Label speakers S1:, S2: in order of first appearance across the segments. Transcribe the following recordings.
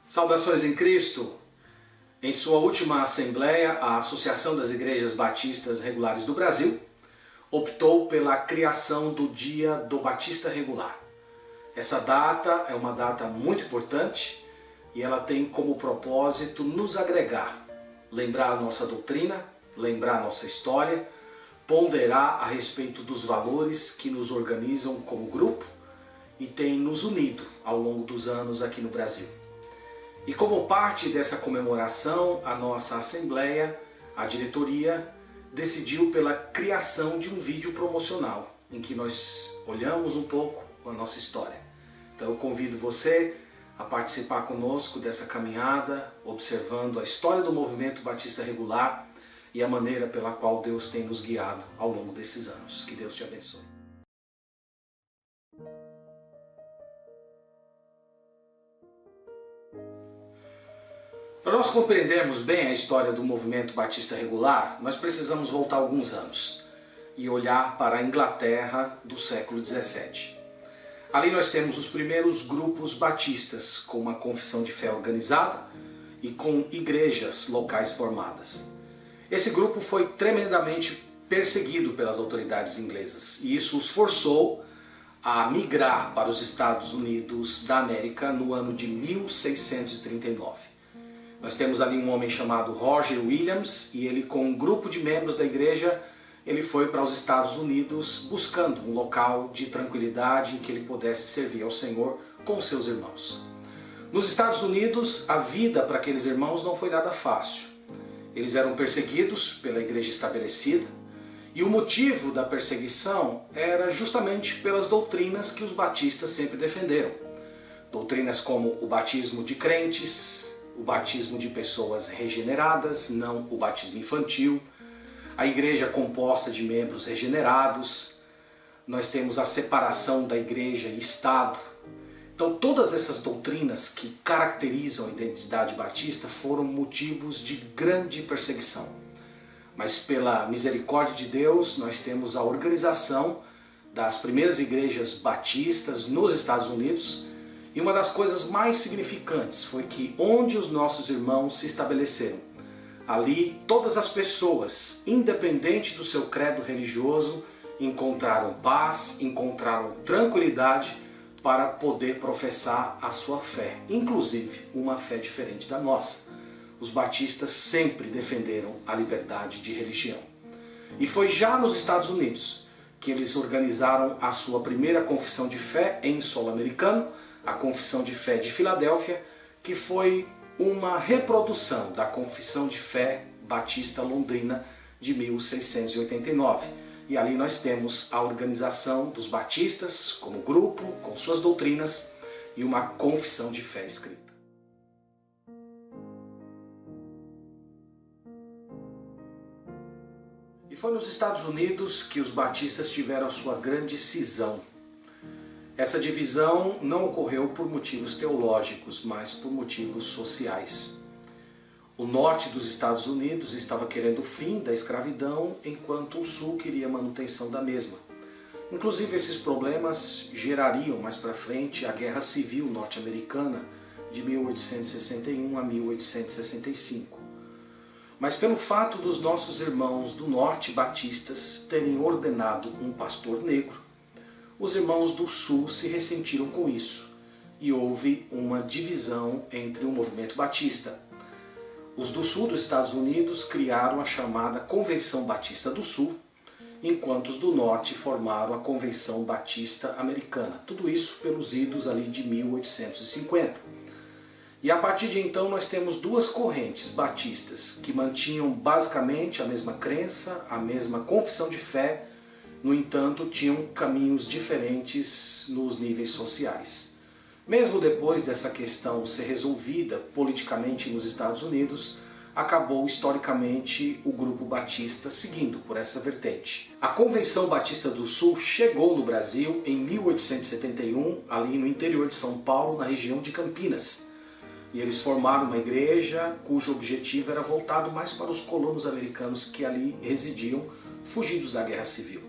S1: Saudações em Cristo! Em sua última assembleia, a Associação das Igrejas Batistas Regulares do Brasil optou pela criação do Dia do Batista Regular. Essa data é uma data muito importante e ela tem como propósito nos agregar, lembrar a nossa doutrina, lembrar a nossa história, ponderar a respeito dos valores que nos organizam como grupo e têm nos unido ao longo dos anos aqui no Brasil. E como parte dessa comemoração, a nossa Assembleia, a diretoria, decidiu pela criação de um vídeo promocional, em que nós olhamos um pouco a nossa história. Então eu convido você a participar conosco dessa caminhada, observando a história do movimento Batista Regular e a maneira pela qual Deus tem nos guiado ao longo desses anos. Que Deus te abençoe. Para nós compreendermos bem a história do movimento Batista Regular, nós precisamos voltar alguns anos e olhar para a Inglaterra do século XVII. Ali nós temos os primeiros grupos batistas com uma confissão de fé organizada e com igrejas locais formadas. Esse grupo foi tremendamente perseguido pelas autoridades inglesas e isso os forçou a migrar para os Estados Unidos da América no ano de 1639. Nós temos ali um homem chamado Roger Williams e ele, com um grupo de membros da igreja, ele foi para os Estados Unidos buscando um local de tranquilidade em que ele pudesse servir ao Senhor com seus irmãos. Nos Estados Unidos, a vida para aqueles irmãos não foi nada fácil. Eles eram perseguidos pela igreja estabelecida e o motivo da perseguição era justamente pelas doutrinas que os batistas sempre defenderam. Doutrinas como o batismo de crentes, o batismo de pessoas regeneradas, não o batismo infantil, a igreja composta de membros regenerados, nós temos a separação da igreja e Estado. Então todas essas doutrinas que caracterizam a identidade batista foram motivos de grande perseguição. Mas pela misericórdia de Deus, nós temos a organização das primeiras igrejas batistas nos Estados Unidos. E uma das coisas mais significantes foi que onde os nossos irmãos se estabeleceram, ali todas as pessoas, independente do seu credo religioso, encontraram paz, encontraram tranquilidade para poder professar a sua fé, inclusive uma fé diferente da nossa. Os batistas sempre defenderam a liberdade de religião. E foi já nos Estados Unidos que eles organizaram a sua primeira confissão de fé em solo americano, a Confissão de Fé de Filadélfia, que foi uma reprodução da Confissão de Fé Batista Londrina de 1689. E ali nós temos a organização dos batistas como grupo, com suas doutrinas e uma confissão de fé escrita. E foi nos Estados Unidos que os batistas tiveram a sua grande cisão. Essa divisão não ocorreu por motivos teológicos, mas por motivos sociais. O norte dos Estados Unidos estava querendo o fim da escravidão, enquanto o sul queria a manutenção da mesma. Inclusive, esses problemas gerariam mais para frente a Guerra Civil Norte-Americana de 1861 a 1865. Mas pelo fato dos nossos irmãos do norte batistas terem ordenado um pastor negro, os irmãos do sul se ressentiram com isso e houve uma divisão entre o movimento batista. Os do sul dos Estados Unidos criaram a chamada Convenção Batista do Sul, enquanto os do norte formaram a Convenção Batista Americana. Tudo isso pelos idos ali de 1850. E a partir de então nós temos duas correntes batistas que mantinham basicamente a mesma crença, a mesma confissão de fé. No entanto, tinham caminhos diferentes nos níveis sociais. Mesmo depois dessa questão ser resolvida politicamente nos Estados Unidos, acabou historicamente o grupo batista seguindo por essa vertente. A Convenção Batista do Sul chegou no Brasil em 1871, ali no interior de São Paulo, na região de Campinas. E eles formaram uma igreja cujo objetivo era voltado mais para os colonos americanos que ali residiam fugidos da Guerra Civil.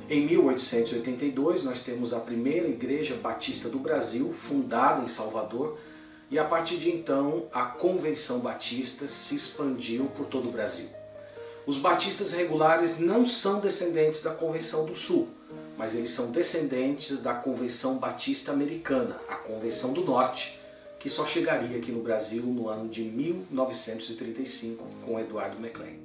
S1: Em 1882, nós temos a primeira Igreja Batista do Brasil, fundada em Salvador, e a partir de então a Convenção Batista se expandiu por todo o Brasil. Os batistas regulares não são descendentes da Convenção do Sul, mas eles são descendentes da Convenção Batista Americana, a Convenção do Norte, que só chegaria aqui no Brasil no ano de 1935 com Edward McLean.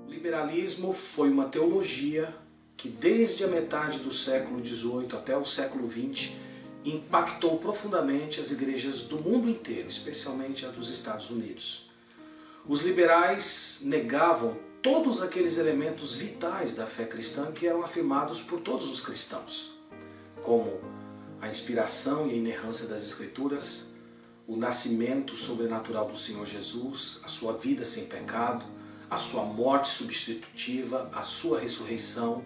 S1: O liberalismo foi uma teologia que desde a metade do século XVIII até o século XX impactou profundamente as igrejas do mundo inteiro, especialmente a dos Estados Unidos. Os liberais negavam todos aqueles elementos vitais da fé cristã que eram afirmados por todos os cristãos, como a inspiração e a inerrância das Escrituras, o nascimento sobrenatural do Senhor Jesus, a sua vida sem pecado, a sua morte substitutiva, a sua ressurreição.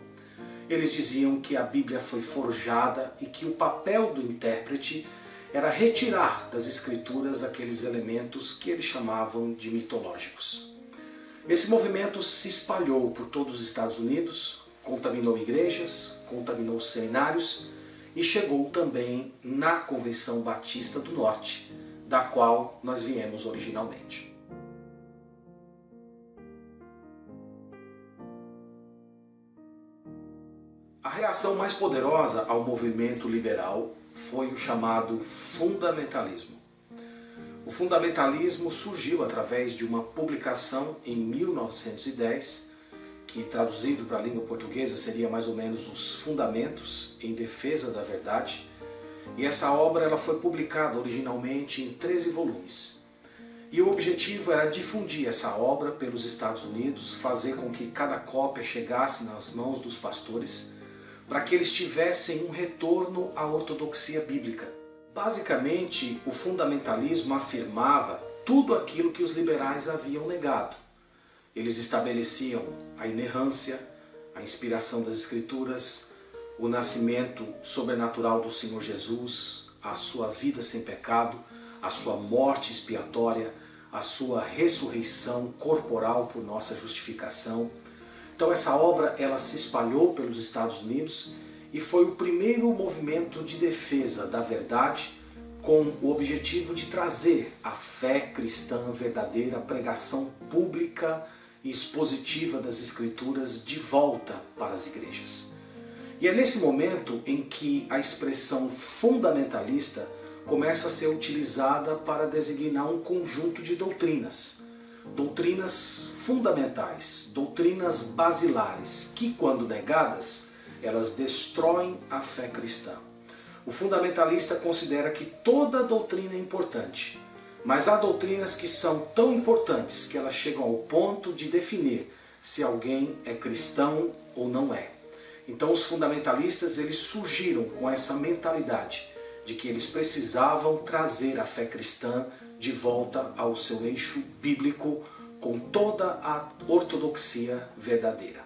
S1: Eles diziam que a Bíblia foi forjada e que o papel do intérprete era retirar das Escrituras aqueles elementos que eles chamavam de mitológicos. Esse movimento se espalhou por todos os Estados Unidos, contaminou igrejas, contaminou seminários e chegou também na Convenção Batista do Norte, da qual nós viemos originalmente. A reação mais poderosa ao movimento liberal foi o chamado fundamentalismo. O fundamentalismo surgiu através de uma publicação em 1910, que traduzido para a língua portuguesa seria mais ou menos Os Fundamentos em Defesa da Verdade, e essa obra ela foi publicada originalmente em 13 volumes. E o objetivo era difundir essa obra pelos Estados Unidos, fazer com que cada cópia chegasse nas mãos dos pastores, para que eles tivessem um retorno à ortodoxia bíblica. Basicamente, o fundamentalismo afirmava tudo aquilo que os liberais haviam negado. Eles estabeleciam a inerrância, a inspiração das Escrituras, o nascimento sobrenatural do Senhor Jesus, a sua vida sem pecado, a sua morte expiatória, a sua ressurreição corporal por nossa justificação. Então essa obra ela se espalhou pelos Estados Unidos e foi o primeiro movimento de defesa da verdade com o objetivo de trazer a fé cristã verdadeira, a pregação pública e expositiva das Escrituras de volta para as igrejas. E é nesse momento em que a expressão fundamentalista começa a ser utilizada para designar um conjunto de doutrinas. Doutrinas fundamentais, doutrinas basilares, que quando negadas, elas destroem a fé cristã. O fundamentalista considera que toda doutrina é importante, mas há doutrinas que são tão importantes que elas chegam ao ponto de definir se alguém é cristão ou não é. Então os fundamentalistas eles surgiram com essa mentalidade de que eles precisavam trazer a fé cristã de volta ao seu eixo bíblico com toda a ortodoxia verdadeira.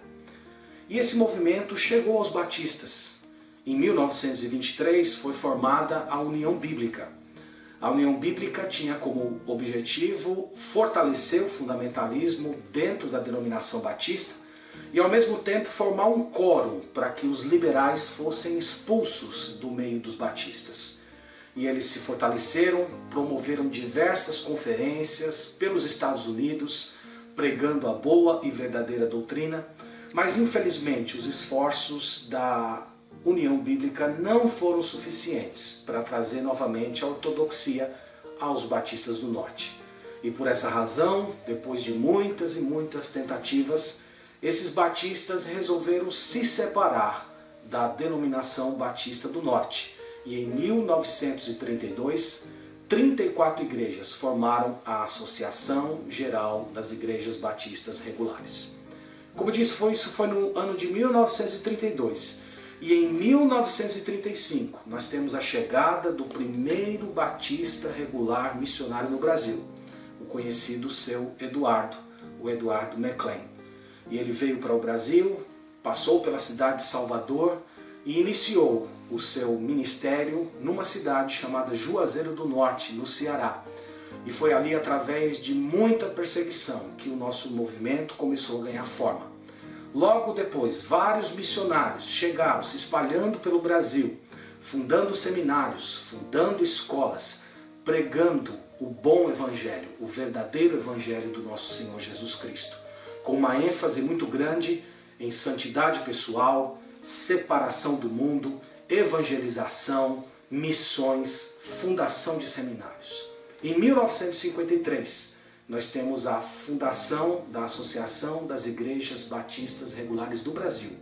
S1: E esse movimento chegou aos batistas. Em 1923 foi formada a União Bíblica. A União Bíblica tinha como objetivo fortalecer o fundamentalismo dentro da denominação batista e ao mesmo tempo formar um coro para que os liberais fossem expulsos do meio dos batistas. E eles se fortaleceram, promoveram diversas conferências pelos Estados Unidos, pregando a boa e verdadeira doutrina, mas infelizmente os esforços da União Bíblica não foram suficientes para trazer novamente a ortodoxia aos batistas do norte. E por essa razão, depois de muitas e muitas tentativas, esses batistas resolveram se separar da denominação batista do norte. E em 1932, 34 igrejas formaram a Associação Geral das Igrejas Batistas Regulares. Como disse, isso foi no ano de 1932. E em 1935, nós temos a chegada do primeiro batista regular missionário no Brasil, o conhecido seu Eduardo, o Edward McLean. E ele veio para o Brasil, passou pela cidade de Salvador e iniciou o seu ministério numa cidade chamada Juazeiro do Norte, no Ceará. E foi ali, através de muita perseguição, que o nosso movimento começou a ganhar forma. Logo depois, vários missionários chegaram se espalhando pelo Brasil, fundando seminários, fundando escolas, pregando o bom evangelho, o verdadeiro evangelho do nosso Senhor Jesus Cristo, com uma ênfase muito grande em santidade pessoal, separação do mundo, evangelização, missões, fundação de seminários. Em 1953, nós temos a fundação da Associação das Igrejas Batistas Regulares do Brasil,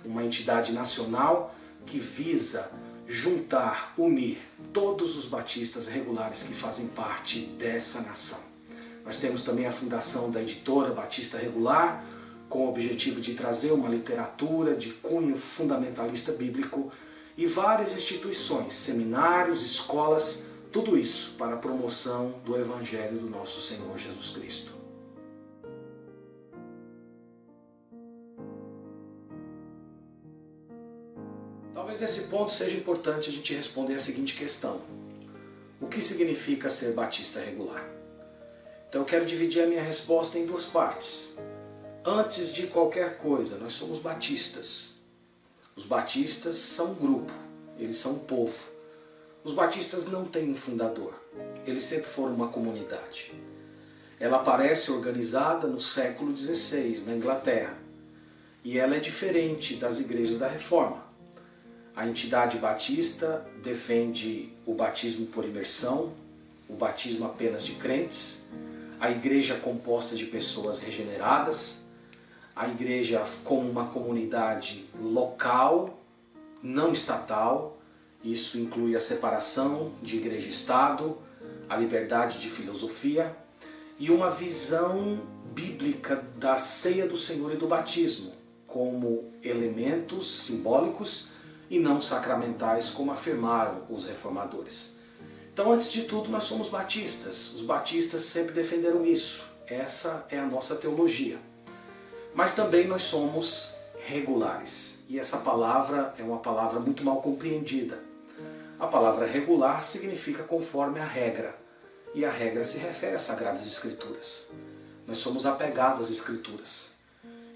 S1: uma entidade nacional que visa juntar, unir todos os batistas regulares que fazem parte dessa nação. Nós temos também a fundação da Editora Batista Regular, com o objetivo de trazer uma literatura de cunho fundamentalista bíblico, e várias instituições, seminários, escolas, tudo isso para a promoção do Evangelho do nosso Senhor Jesus Cristo. Talvez nesse ponto seja importante a gente responder a seguinte questão: o que significa ser batista regular? Então eu quero dividir a minha resposta em duas partes. Antes de qualquer coisa, nós somos batistas. Os batistas são um grupo, eles são um povo. Os batistas não têm um fundador, eles sempre foram uma comunidade. Ela aparece organizada no século XVI, na Inglaterra, e ela é diferente das igrejas da Reforma. A entidade batista defende o batismo por imersão, o batismo apenas de crentes, a igreja composta de pessoas regeneradas, a igreja como uma comunidade local, não estatal. Isso inclui a separação de igreja e Estado, a liberdade de filosofia e uma visão bíblica da ceia do Senhor e do batismo como elementos simbólicos e não sacramentais, como afirmaram os reformadores. Então, antes de tudo, nós somos batistas. Os batistas sempre defenderam isso. Essa é a nossa teologia. Mas também nós somos regulares. E essa palavra é uma palavra muito mal compreendida. A palavra regular significa conforme a regra. E a regra se refere às Sagradas Escrituras. Nós somos apegados às Escrituras.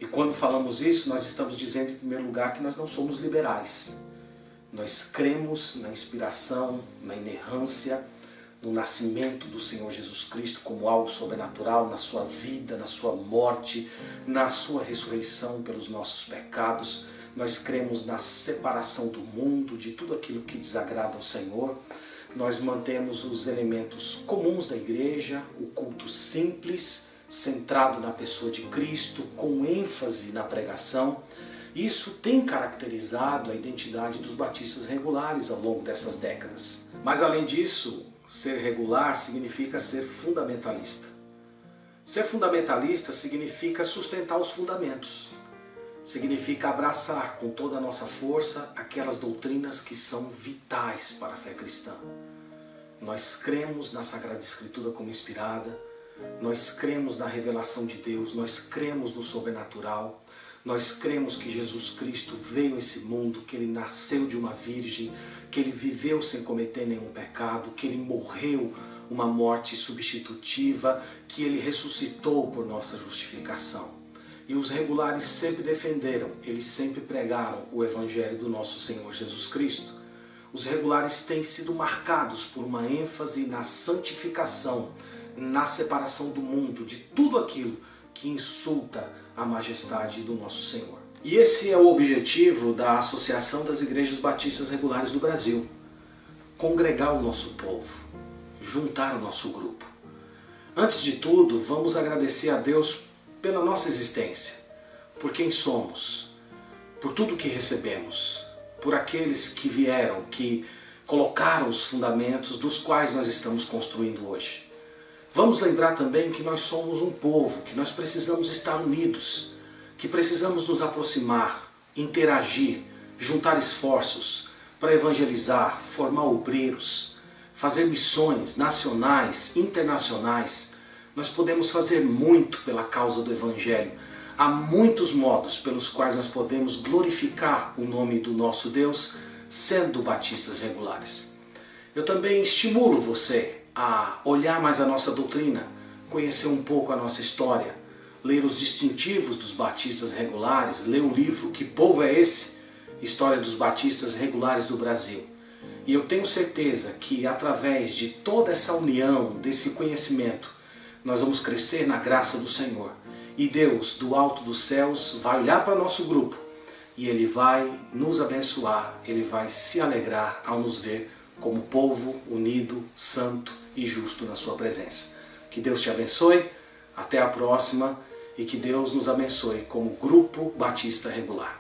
S1: E quando falamos isso, nós estamos dizendo, em primeiro lugar, que nós não somos liberais. Nós cremos na inspiração, na inerrância, no nascimento do Senhor Jesus Cristo como algo sobrenatural na sua vida, na sua morte, na sua ressurreição pelos nossos pecados. Nós cremos na separação do mundo, de tudo aquilo que desagrada ao Senhor. Nós mantemos os elementos comuns da igreja, o culto simples, centrado na pessoa de Cristo, com ênfase na pregação. Isso tem caracterizado a identidade dos batistas regulares ao longo dessas décadas. Mas além disso, ser regular significa ser fundamentalista. Ser fundamentalista significa sustentar os fundamentos. Significa abraçar com toda a nossa força aquelas doutrinas que são vitais para a fé cristã. Nós cremos na Sagrada Escritura como inspirada, nós cremos na revelação de Deus, nós cremos no sobrenatural, nós cremos que Jesus Cristo veio a esse mundo, que Ele nasceu de uma virgem, que Ele viveu sem cometer nenhum pecado, que Ele morreu uma morte substitutiva, que Ele ressuscitou por nossa justificação. E os regulares sempre defenderam, eles sempre pregaram o Evangelho do nosso Senhor Jesus Cristo. Os regulares têm sido marcados por uma ênfase na santificação, na separação do mundo, de tudo aquilo que insulta a majestade do nosso Senhor. E esse é o objetivo da Associação das Igrejas Batistas Regulares do Brasil. Congregar o nosso povo, juntar o nosso grupo. Antes de tudo, vamos agradecer a Deus pela nossa existência, por quem somos, por tudo que recebemos, por aqueles que vieram, que colocaram os fundamentos dos quais nós estamos construindo hoje. Vamos lembrar também que nós somos um povo, que nós precisamos estar unidos, que precisamos nos aproximar, interagir, juntar esforços para evangelizar, formar obreiros, fazer missões nacionais, internacionais. Nós podemos fazer muito pela causa do Evangelho. Há muitos modos pelos quais nós podemos glorificar o nome do nosso Deus sendo batistas regulares. Eu também estimulo você a olhar mais a nossa doutrina, conhecer um pouco a nossa história, ler os distintivos dos batistas regulares, ler o livro Que Povo é Esse? História dos Batistas Regulares do Brasil. E eu tenho certeza que através de toda essa união, desse conhecimento, nós vamos crescer na graça do Senhor. E Deus, do alto dos céus, vai olhar para o nosso grupo e Ele vai nos abençoar, Ele vai se alegrar ao nos ver como povo unido, santo e justo na sua presença. Que Deus te abençoe, até a próxima, e que Deus nos abençoe como Grupo Batista Regular.